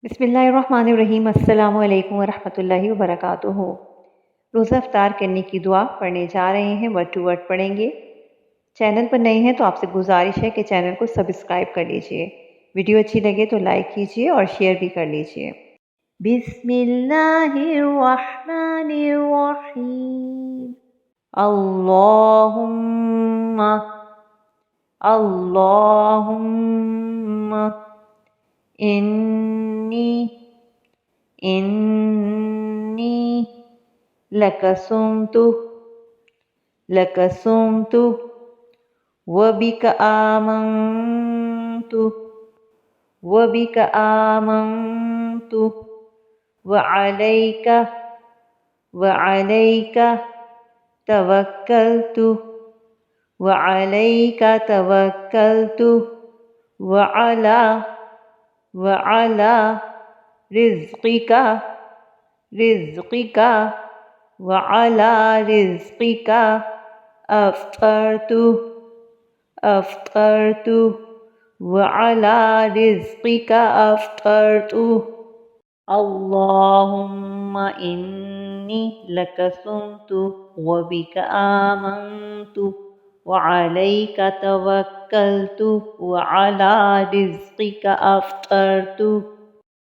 बिस्मिल्लाहिर्रहमानिर्रहीम। अस्सलाम वालेकुम वरहमतुल्लाहि वबरकातुहू। रोज़ा इफ्तार करने की दुआ पढ़ने जा रहे हैं, वर्ड टू वर्ड पढ़ेंगे। चैनल पर नए हैं तो आपसे गुजारिश है कि चैनल को सब्सक्राइब कर लीजिए। वीडियो अच्छी लगे तो लाइक कीजिए और शेयर भी कर लीजिए। बिस्मिल्लाहिर्रहमानिर्रहीम। अल्लाहुम्मा अल्लाहुम्मा इन्नी इन्नी लकसुमतु लकसुमतु वबिक आमन्तु वबिक आमन्तु वअलैका वअलैका तवक्कलतु वअलैका तवक्कलतु वअला वअला रिज़्क़िका रिज़्क़िका वअला रिज़्क़िका अफ़्तरतु अफ़्तरतु वअला रिज़्क़िका अफ़्तरतु। अल्लाहुम्मा इन्नी लकसुमतु वबिक आमन्तु वअलैका तवक्कलतु वअला रिज़्क़िका अफ़्तरतु।